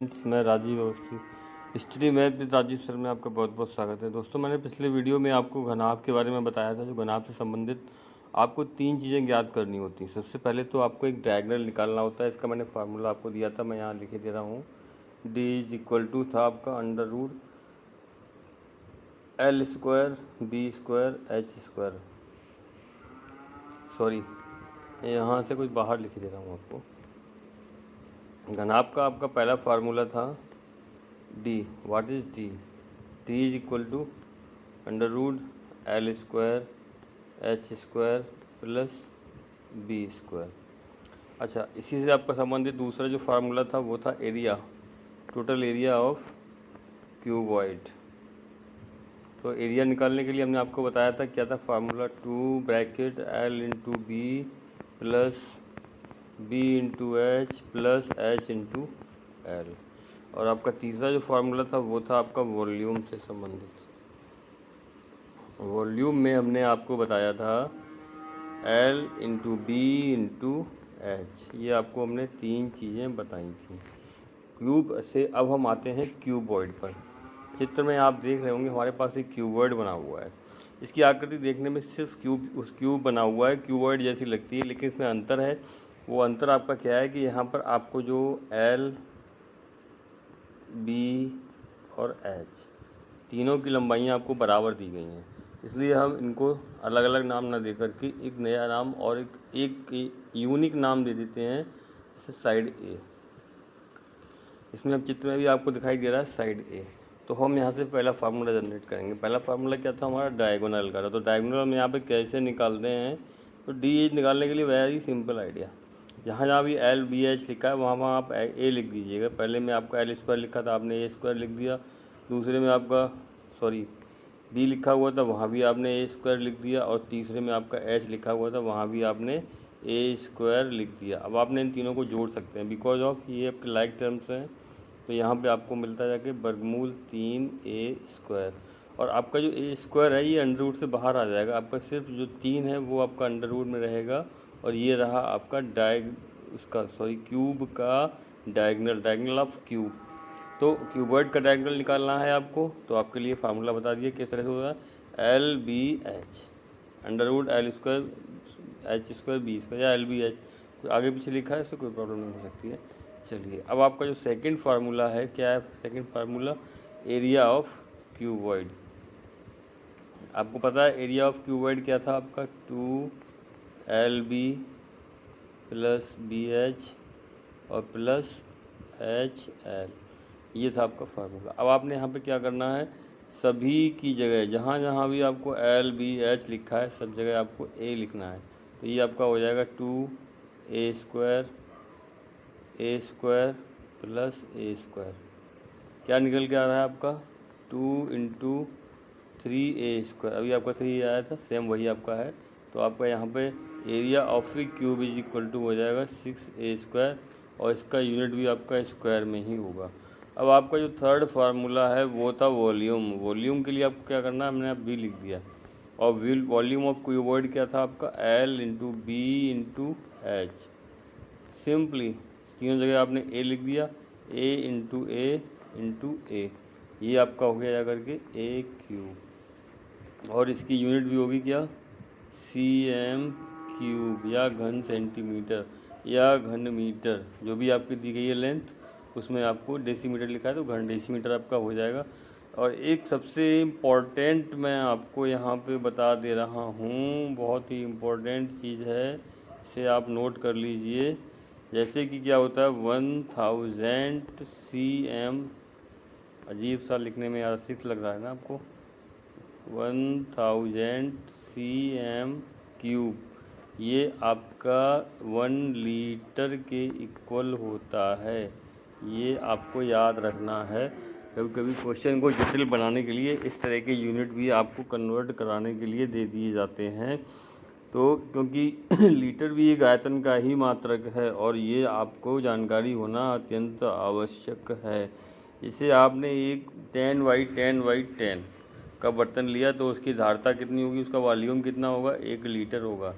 मैं Rajeev Awasthi. History math with Rajeev sir में आपका बहुत बहुत स्वागत है। दोस्तों, मैंने पिछले वीडियो में आपको घनाभ के बारे में बताया था। जो घनाभ से संबंधित आपको 3 चीज़ें ज्ञात करनी होती हैं। सबसे पहले तो आपको एक डायगोनल निकालना होता है। इसका मैंने फार्मूला आपको दिया था, मैं यहाँ लिखे दे रहा हूँ। D = था आपका √L² B² H²। सॉरी, यहाँ से कुछ बाहर लिख दे रहा हूँ आपको। घनाभ का आपका पहला फार्मूला था D। What is D? D = √L² H² plus B²। अच्छा, इसी से आपका संबंधित दूसरा जो फार्मूला था वो था area, total area of cuboid. तो एरिया निकालने के लिए हमने आपको बताया था क्या था formula, 2 L × B plus B × H plus H × L। और आपका तीसरा जो फार्मूला था वो था आपका वॉल्यूम से संबंधित। वॉल्यूम में हमने आपको बताया था L × B × H। ये आपको हमने 3 चीज़ें बताई थी। क्यूब से अब हम आते हैं क्यूबॉइड पर। चित्र में आप देख रहे होंगे हमारे पास एक क्यूबॉइड बना हुआ है। इसकी आकृति देखने में सिर्फ क्यूब बना हुआ है, क्यूबॉइड जैसी लगती है, लेकिन इसमें अंतर है। वो अंतर आपका क्या है कि यहाँ पर आपको जो L, B और H तीनों की लंबाइयाँ आपको बराबर दी गई हैं। इसलिए हम इनको अलग अलग नाम ना दे करके एक नया नाम और एक यूनिक नाम दे देते हैं, जैसे साइड ए। इसमें अब चित्र में भी आपको दिखाई दे रहा है साइड ए। तो हम यहाँ से पहला फार्मूला जनरेट करेंगे। पहला फार्मूला क्या था हमारा, डायगोनल का था। तो डायगोनल हम यहाँ पे कैसे निकालते हैं, तो डी निकालने के लिए वेरी सिंपल आइडिया। जहाँ जहाँ भी L B H लिखा है वहाँ आप A लिख दीजिएगा। पहले में आपका L² लिखा था, आपने A² लिख दिया। दूसरे में आपका B लिखा हुआ था, वहाँ भी आपने A² लिख दिया। और तीसरे में आपका H लिखा हुआ था, वहाँ भी आपने A² लिख दिया। अब आपने इन तीनों को जोड़ सकते हैं, बिकॉज ऑफ ये आपके लाइक टर्म्स हैं। तो यहाँ पे आपको मिलता जाके वर्गमूल 3A²। और आपका जो A² है ये अंडर रूट से बाहर आ जाएगा। आपका सिर्फ जो 3 है वो आपका अंडर रूट में रहेगा। और ये रहा आपका क्यूब का डायगोनल ऑफ क्यूब। तो क्यूबॉइड का डायगोनल निकालना है आपको, तो आपके लिए फार्मूला बता दिए किस तरह से होगा, LBH √L² H² B² या LBH। तो आगे पीछे लिखा है, इससे कोई प्रॉब्लम नहीं हो सकती है। चलिए, अब आपका जो सेकंड फार्मूला है क्या है, second formula area of cuboid. आपको पता है एरिया ऑफ क्यूबॉइड क्या था आपका, 2LB प्लस BH और प्लस HL। ये था आपका फार्मूला। अब आपने यहाँ पे क्या करना है, सभी की जगह जहाँ जहाँ भी आपको L B H लिखा है सब जगह आपको A लिखना है। तो ये आपका हो जाएगा 2A² प्लस A²। क्या निकल के आ रहा है आपका, 2 × 3A²। अभी आपका 3 आया था, सेम वही आपका है। तो आपका यहाँ पे एरिया ऑफ क्यूब = हो जाएगा 6A²। और इसका यूनिट भी आपका स्क्वायर में ही होगा। अब आपका जो थर्ड फार्मूला है वो था वॉल्यूम। वॉल्यूम के लिए आपको क्या करना है, हमने अब B लिख दिया। और वॉल्यूम ऑफ क्यूबॉइड क्या था आपका, L × B × H। सिंपली तीनों जगह आपने A लिख दिया, A × A। ये आपका हो गया जा करके A³ और इसकी यूनिट भी होगी क्या, cm³ या घन सेंटीमीटर या घन मीटर। जो भी आपकी दी गई है लेंथ, उसमें आपको डेसीमीटर लिखा है तो घन डेसीमीटर आपका हो जाएगा। और एक सबसे इम्पोर्टेंट मैं आपको यहाँ पे बता दे रहा हूँ, बहुत ही इम्पोर्टेंट चीज़ है, इसे आप नोट कर लीजिए। जैसे कि क्या होता है 1000 cm, अजीब सा लिखने में यार 6 लग रहा है ना आपको, 1000 cm³। ये आपका 1 लीटर के इक्वल होता है। ये आपको याद रखना है। कभी कभी क्वेश्चन को जटिल बनाने के लिए इस तरह के यूनिट भी आपको कन्वर्ट कराने के लिए दे दिए जाते हैं। तो क्योंकि लीटर भी एक आयतन का ही मात्रक है और ये आपको जानकारी होना अत्यंत आवश्यक है। इसे आपने एक 10/10/10 का बर्तन लिया तो उसकी धारता कितनी होगी, उसका वॉल्यूम कितना होगा, 1 लीटर होगा।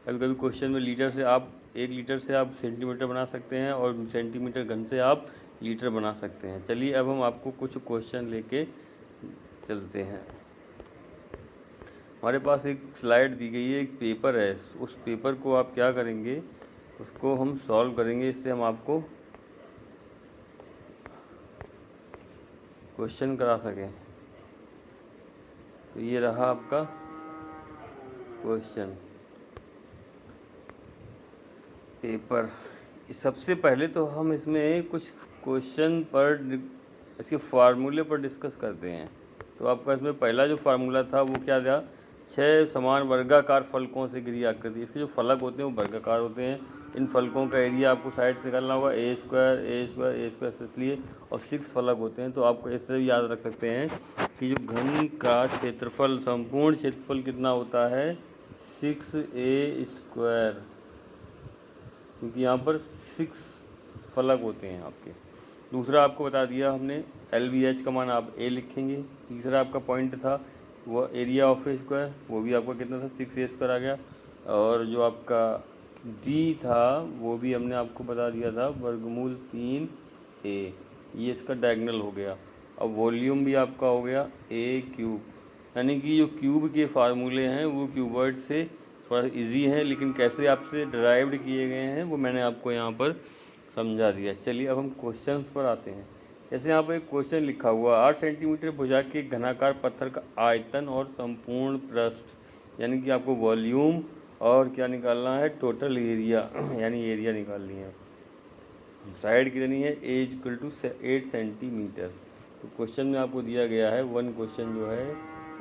कभी कभी क्वेश्चन में 1 लीटर से आप सेंटीमीटर बना सकते हैं और सेंटीमीटर घन से आप लीटर बना सकते हैं। चलिए अब हम आपको कुछ क्वेश्चन लेके चलते हैं। हमारे पास एक स्लाइड दी गई है, एक पेपर है। उस पेपर को आप क्या करेंगे, उसको हम सॉल्व करेंगे, इससे हम आपको क्वेश्चन करा सकें। तो ये रहा आपका क्वेश्चन पेपर। सबसे पहले तो हम इसमें कुछ क्वेश्चन पर इसके फार्मूले पर डिस्कस करते हैं। तो आपका इसमें पहला जो फार्मूला था वो क्या था, 6 समान वर्गाकार फलकों से घिरी आकृति। इसके जो फलक होते हैं वो वर्गाकार होते हैं। इन फलकों का एरिया आपको साइड से निकालना होगा, ए स्क्वायर इसलिए, और 6 फलक होते हैं। तो आपको इससे भी याद रख सकते हैं कि जो घन का क्षेत्रफल, संपूर्ण क्षेत्रफल कितना होता है, 6a स्क्वायर, क्योंकि यहाँ पर 6 फलक होते हैं आपके। दूसरा आपको बता दिया हमने, LVH का मान आप a लिखेंगे। तीसरा आपका पॉइंट था वो एरिया ऑफ ए स्क्वायर, वो भी आपका कितना था, 6a स्क्वायर आ गया। और जो आपका d था वो भी हमने आपको बता दिया था, वर्गमूल 3a। ये इसका डायगोनल हो गया। अब वॉल्यूम भी आपका हो गया a क्यूब, यानी कि जो क्यूब के फार्मूले हैं वो क्यूबॉइड से थोड़ा इजी हैं, लेकिन कैसे आपसे डिराइव्ड किए गए हैं वो मैंने आपको यहाँ पर समझा दिया। चलिए अब हम क्वेश्चंस पर आते हैं। जैसे यहाँ पर एक क्वेश्चन लिखा हुआ, 8 सेंटीमीटर भुजा के घनाकार पत्थर का आयतन और संपूर्ण पृष्ठ, यानी कि आपको वॉल्यूम और क्या निकालना है, टोटल एरिया, यानी एरिया निकालनी है। साइड कितनी है, a = 8 सेंटीमीटर। तो क्वेश्चन में आपको दिया गया है, वन क्वेश्चन जो है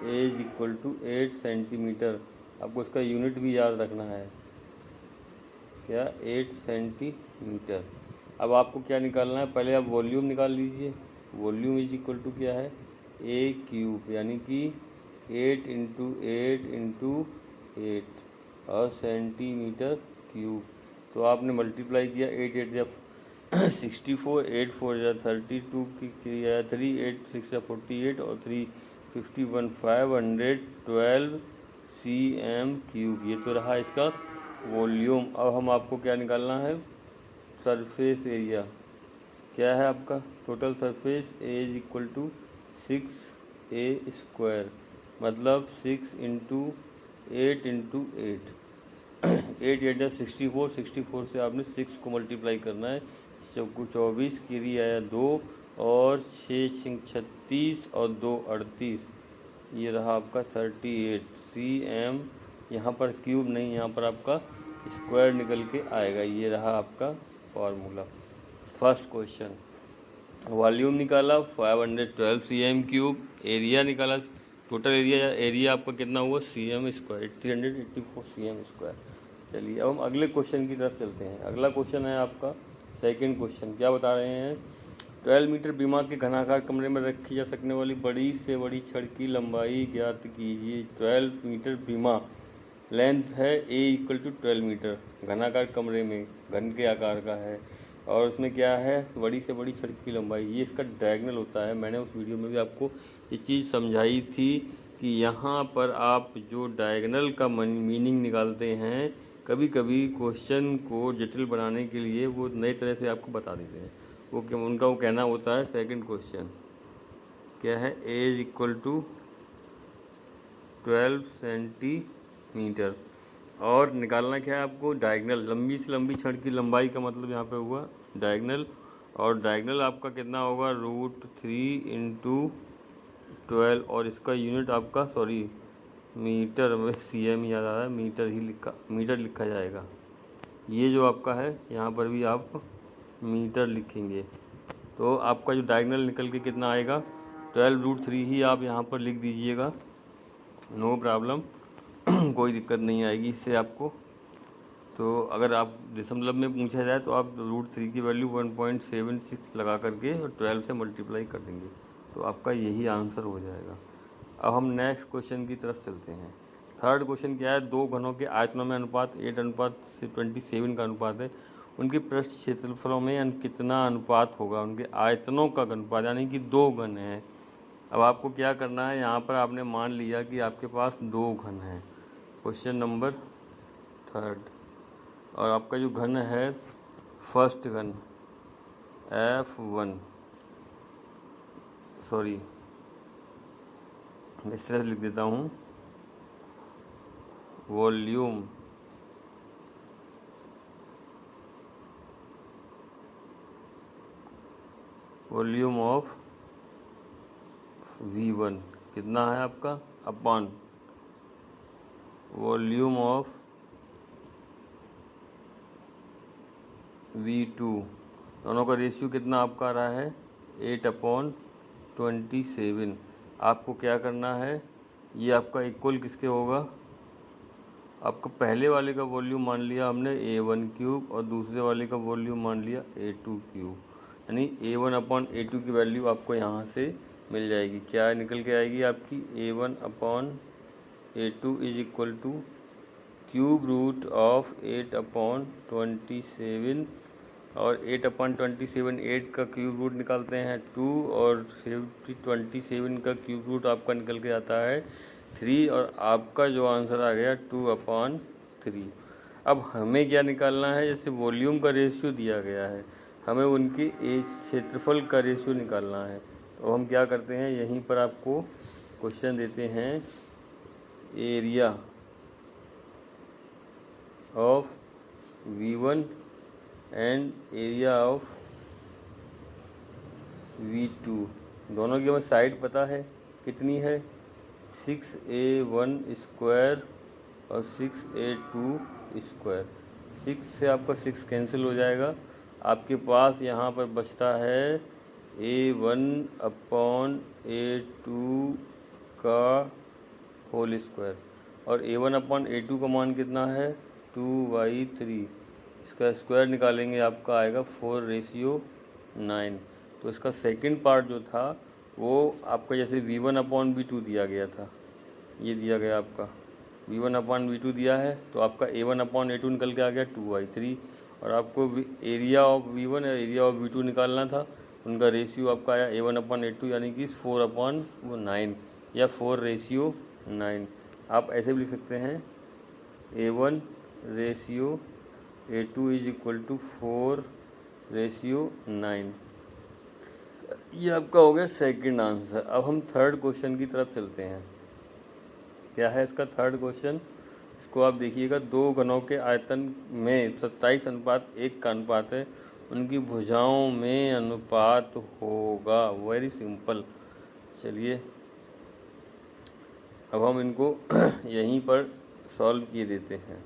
a = 8 सेंटीमीटर। आपको उसका यूनिट भी याद रखना है, क्या, 8 सेंटीमीटर। अब आपको क्या निकालना है, पहले आप वॉल्यूम निकाल लीजिए। वॉल्यूम = क्या है, a क्यूब, यानी कि 8 × 8 × 8 और सेंटीमीटर क्यूब। तो आपने मल्टीप्लाई किया, 8 8 जब 64, 8 4 या 32 की किया 3, 8 6 या 48 और 3 51 512 cm3। ये तो रहा इसका वॉल्यूम। अब हम आपको क्या निकालना है, सरफेस एरिया। क्या है आपका total surface, a = 6a square, मतलब 6 × 8 × 8 8 8 64, 64 से आपने 6 को मल्टीप्लाई करना है। 24 की आया 2 और 6 36 और 2 38। ये रहा आपका 38 cm। यहाँ पर क्यूब नहीं, यहाँ पर आपका स्क्वायर निकल के आएगा। ये रहा आपका फार्मूला। फर्स्ट क्वेश्चन, वॉल्यूम निकाला 512 cm3, एरिया निकाला, टोटल एरिया आपका कितना हुआ, cm स्क्वायर, 384 cm स्क्वायर। चलिए अब हम अगले क्वेश्चन की तरफ चलते हैं। अगला क्वेश्चन है आपका सेकंड क्वेश्चन। क्या बता रहे हैं, 12 मीटर बीमा के घनाकार कमरे में रखी जा सकने वाली बड़ी से बड़ी छड़ की लंबाई ज्ञात कीजिए। 12 मीटर बीमा लेंथ है, a = 12 मीटर, घनाकार कमरे में घन के आकार का है, और उसमें क्या है, बड़ी से बड़ी छड़ की लंबाई, ये इसका डायगोनल होता है। मैंने उस वीडियो में भी आपको ये चीज़ समझाई थी कि यहाँ पर आप जो डायगोनल का मीनिंग निकालते हैं, कभी कभी क्वेश्चन को जटिल बनाने के लिए वो नई तरह से आपको बता देते हैं। उनका वो कहना होता है। सेकंड क्वेश्चन क्या है, a = 12 सेंटीमीटर, और निकालना क्या है आपको, डायगोनल, लंबी से लंबी छड़ की लंबाई का मतलब यहाँ पे हुआ डायगोनल, और डायगोनल आपका कितना होगा, √3 × 12, और इसका यूनिट आपका, सॉरी मीटर में cm याद आ रहा है, मीटर लिखा जाएगा। ये जो आपका है यहाँ पर भी आप मीटर लिखेंगे। तो आपका जो डायगोनल निकल के कितना आएगा, 12√3 ही आप यहाँ पर लिख दीजिएगा, नो प्रॉब्लम, कोई दिक्कत नहीं आएगी इससे आपको। तो अगर आप दशमलव में पूछा जाए तो आप √3 की वैल्यू 1.76 लगा करके और 12 से मल्टीप्लाई कर देंगे, तो आपका यही आंसर हो जाएगा। अब हम नेक्स्ट क्वेश्चन की तरफ चलते हैं। थर्ड क्वेश्चन क्या है, दो घनों के आयतनों में अनुपात 8:27 का अनुपात है, उनके पृष्ठ क्षेत्रफलों में कितना अनुपात होगा, उनके आयतनों का अनुपात, यानी कि दो घन हैं। अब आपको क्या करना है, यहाँ पर आपने मान लिया कि आपके पास दो घन हैं, क्वेश्चन नंबर थर्ड, और आपका जो घन है फर्स्ट घन, F1 सॉरी इस तरह से लिख देता हूँ, वॉल्यूम ऑफ V1 कितना है आपका, अपॉन वॉल्यूम ऑफ V2, दोनों का रेशियो कितना आपका आ रहा है 8/27। आपको क्या करना है, ये आपका इक्वल किसके होगा, आपका पहले वाले का वॉल्यूम मान लिया हमने A1 क्यूब और दूसरे वाले का वॉल्यूम मान लिया A2 क्यूब, यानी A1/A2 की वैल्यू आपको यहाँ से मिल जाएगी। क्या निकल के आएगी आपकी, A1/A2 is equal to cube root of 8/27, और 8/27 8 का क्यूब रूट निकालते हैं 2, और 27 का क्यूब रूट आपका निकल के आता है 3, और आपका जो आंसर आ गया 2/3। अब हमें क्या निकालना है, जैसे वॉल्यूम का रेशियो दिया गया है, हमें उनके एज क्षेत्रफल का रेशियो निकालना है। तो हम क्या करते हैं, यहीं पर आपको क्वेश्चन देते हैं, area of V1 and area of V2, दोनों की हमें साइड पता है कितनी है, 6A1 स्क्वायर और 6A2 स्क्वायर। 6 से आपका 6 कैंसिल हो जाएगा, आपके पास यहाँ पर बचता है A1/A2 का होल स्क्वायर, और A1/A2 का मान कितना है 2/3, इसका स्क्वायर निकालेंगे आपका आएगा 4:9। तो इसका सेकंड पार्ट जो था वो आपका जैसे V1/V2 दिया गया था, ये दिया गया आपका V1/V2 दिया है, तो आपका A1/A2 निकल के आ गया 2/3, और आपको एरिया ऑफ V1 और एरिया ऑफ V2 निकालना था, उनका रेशियो आपका आया A1/A2 यानी कि 4/9 या 4:9। आप ऐसे भी लिख सकते हैं A1:A2 इज इक्वल टू 4:9। ये आपका हो गया सेकंड आंसर। अब हम थर्ड क्वेश्चन की तरफ चलते हैं। क्या है इसका थर्ड क्वेश्चन, इसको आप देखिएगा, दो घनों के आयतन में 27:1 का अनुपात है, उनकी भुजाओं में अनुपात होगा। Very simple. चलिए अब हम इनको यहीं पर सॉल्व किए देते हैं।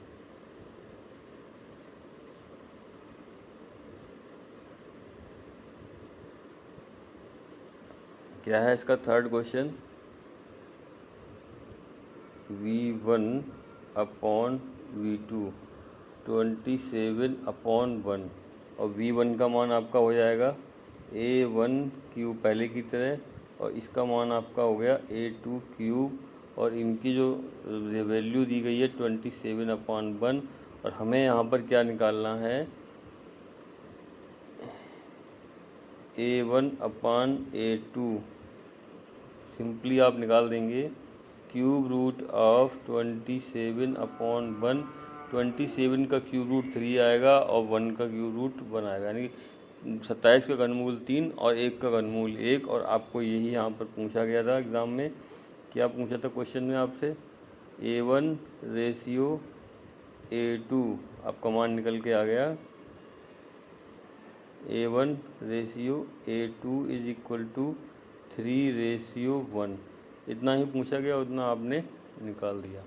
क्या है इसका थर्ड क्वेश्चन, V1/V2 27/1, और V1 का मान आपका हो जाएगा A1 क्यूब पहले की तरह, और इसका मान आपका हो गया A2 क्यूब, और इनकी जो वैल्यू दी गई है 27/1, और हमें यहाँ पर क्या निकालना है, A1/A2 सिंपली आप निकाल देंगे क्यूब रूट ऑफ 27/1, 27 का क्यूब रूट 3 आएगा और 1 का क्यूब रूट 1 आएगा, यानी 27 का घनमूल 3 और 1 का घनमूल 1। और आपको यही यहाँ पर पूछा गया था एग्ज़ाम में, क्या पूछा था क्वेश्चन में आपसे, A1:A2 आपका मान निकल के आ गया, A1:A2 इज इक्वल टू 3:1। इतना ही पूछा गया, उतना आपने निकाल दिया।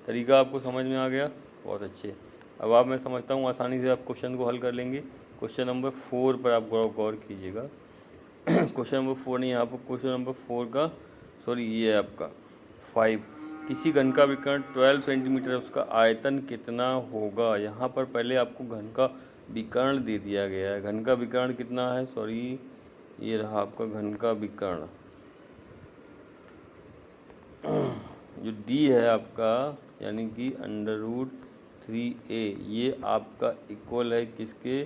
तरीका आपको समझ में आ गया, बहुत अच्छे। अब आप, मैं समझता हूँ आसानी से आप क्वेश्चन को हल कर लेंगे। क्वेश्चन नंबर 4 पर आप गौर कीजिएगा। क्वेश्चन नंबर 4 नहीं, यहाँ पर क्वेश्चन नंबर 4 का ये है आपका 5। किसी घन का विकर्ण 12 सेंटीमीटर, उसका आयतन कितना होगा। यहाँ पर पहले आपको घन का विकर्ण दे दिया गया है। घन का विकर्ण कितना है, ये रहा आपका घन का विकर्ण, जो D है आपका, यानी कि √3a, ये आपका इक्वल है किसके,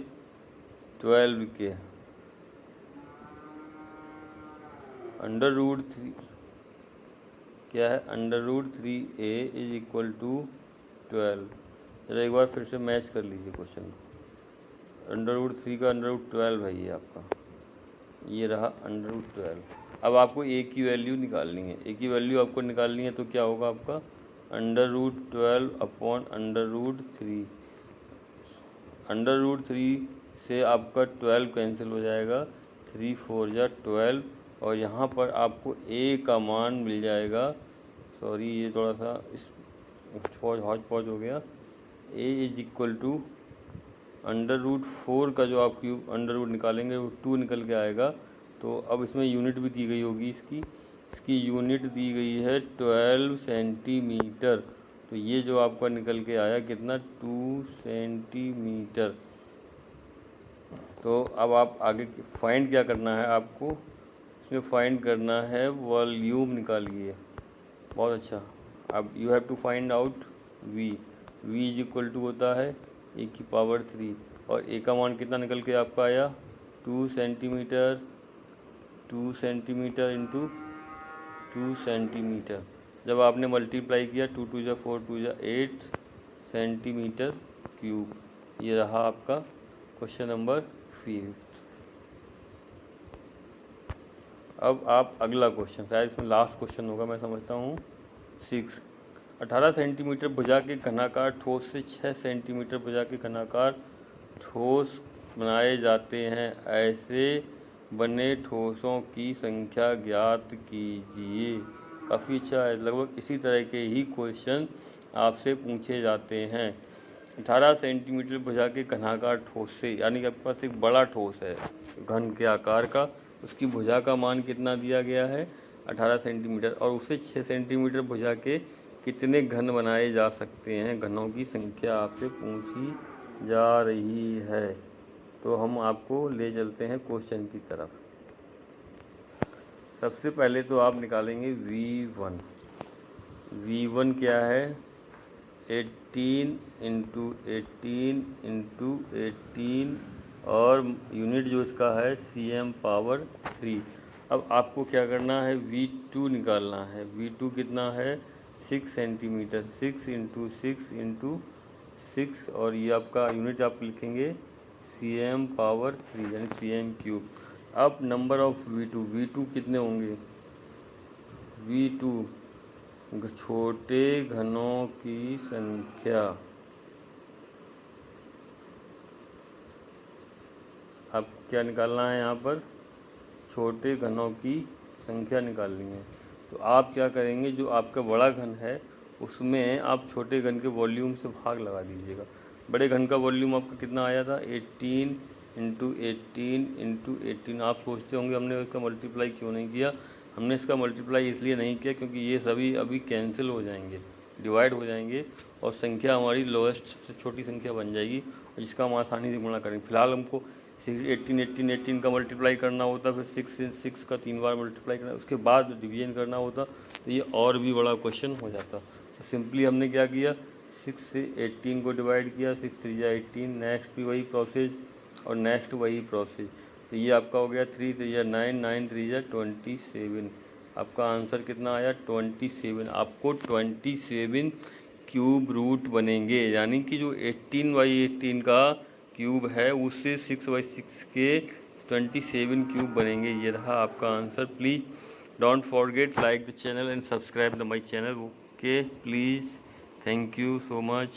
12 के। √3 क्या है, √3a इज इक्वल टू 12। जरा एक बार फिर से मैच कर लीजिए क्वेश्चन। √3 का √12 है ये आपका। ये रहा √12। अब आपको ए की वैल्यू निकालनी है। ए की वैल्यू आपको निकालनी है तो क्या होगा आपका √12 अपॉन √3। √3 से आपका 12 कैंसिल हो जाएगा, 3 4 जा 12, और यहाँ पर आपको ए का मान मिल जाएगा। सॉरी, ये थोड़ा सा हौच पौच हो गया। ए इज इक्वल टू √4 का जो आप क्यूब अंडर रूट निकालेंगे वो 2 निकल के आएगा। तो अब इसमें यूनिट भी दी गई होगी, इसकी यूनिट दी गई है 12 सेंटीमीटर। तो ये जो आपका निकल के आया कितना, 2 सेंटीमीटर। तो अब आप आगे फाइंड क्या करना है आपको, इसमें फाइंड करना है वॉल्यूम निकालिए। बहुत अच्छा। अब you have to find out v is equal to होता है ए की पावर 3, और ए का मान कितना निकल के आपका आया 2 सेंटीमीटर इंटू 2 सेंटीमीटर। जब आपने मल्टीप्लाई किया 2 2 जा 4 2 जा 8 सेंटीमीटर क्यूब। ये रहा आपका क्वेश्चन नंबर 5। अब आप अगला क्वेश्चन, शायद इसमें लास्ट क्वेश्चन होगा मैं समझता हूँ, 6। 18 सेंटीमीटर भुजा के घनाकार ठोस से 6 सेंटीमीटर भुजा के घनाकार ठोस बनाए जाते हैं। ऐसे बने ठोसों की संख्या ज्ञात कीजिए। काफ़ी अच्छा है। लगभग इसी तरह के ही क्वेश्चन आपसे पूछे जाते हैं। 18 सेंटीमीटर भुजा के घनाकार ठोस से, यानी कि आपके पास एक बड़ा ठोस है घन के आकार का, उसकी भुजा का मान कितना दिया गया है 18 सेंटीमीटर, और उससे 6 सेंटीमीटर भुजा के कितने घन बनाए जा सकते हैं, घनों की संख्या आपसे पूछी जा रही है। तो हम आपको ले चलते हैं क्वेश्चन की तरफ। सबसे पहले तो आप निकालेंगे V1 क्या है 18 इंटू 18 और यूनिट जो इसका है cm पावर 3। अब आपको क्या करना है V2 निकालना है। V2 कितना है 6 सेंटीमीटर, 6 इंटू 6 और ये आपका यूनिट आप लिखेंगे cm पावर 3 यानी cm क्यूब। अब नंबर ऑफ V2 कितने होंगे, V2 छोटे घनों की संख्या। अब क्या निकालना है, यहाँ पर छोटे घनों की संख्या निकालनी है। तो आप क्या करेंगे, जो आपका बड़ा घन है उसमें आप छोटे घन के वॉल्यूम से भाग लगा दीजिएगा। बड़े घन का वॉल्यूम आपका कितना आया था 18 इंटू 18। आप सोचते होंगे हमने इसका मल्टीप्लाई क्यों नहीं किया। हमने इसका मल्टीप्लाई इसलिए नहीं किया क्योंकि ये सभी अभी कैंसिल हो जाएंगे, डिवाइड हो जाएंगे, और संख्या हमारी लोएस्ट सबसे छोटी संख्या बन जाएगी, जिसका हम आसानी से गुणा करेंगे। फिलहाल हमको 18 का मल्टीप्लाई करना होता, फिर 6 का 3 बार मल्टीप्लाई करना, उसके बाद डिवीजन करना होता, तो ये और भी बड़ा क्वेश्चन हो जाता। तो सिंपली हमने क्या किया, 6 से 18 को डिवाइड किया, 6 3 जा 18, नेक्स्ट भी वही प्रोसेस और नेक्स्ट वही प्रोसेस। तो ये आपका हो गया 3 3 जा 9, 9 3 जा 27। आपका आंसर कितना आया 27। आपको 27 क्यूब रूट बनेंगे, यानी कि जो 18/18 का क्यूब है उससे 6/6 के 27 क्यूब बनेंगे। ये रहा आपका answer. Please don't forget like the channel and subscribe the my channel. Okay please, thank you so much.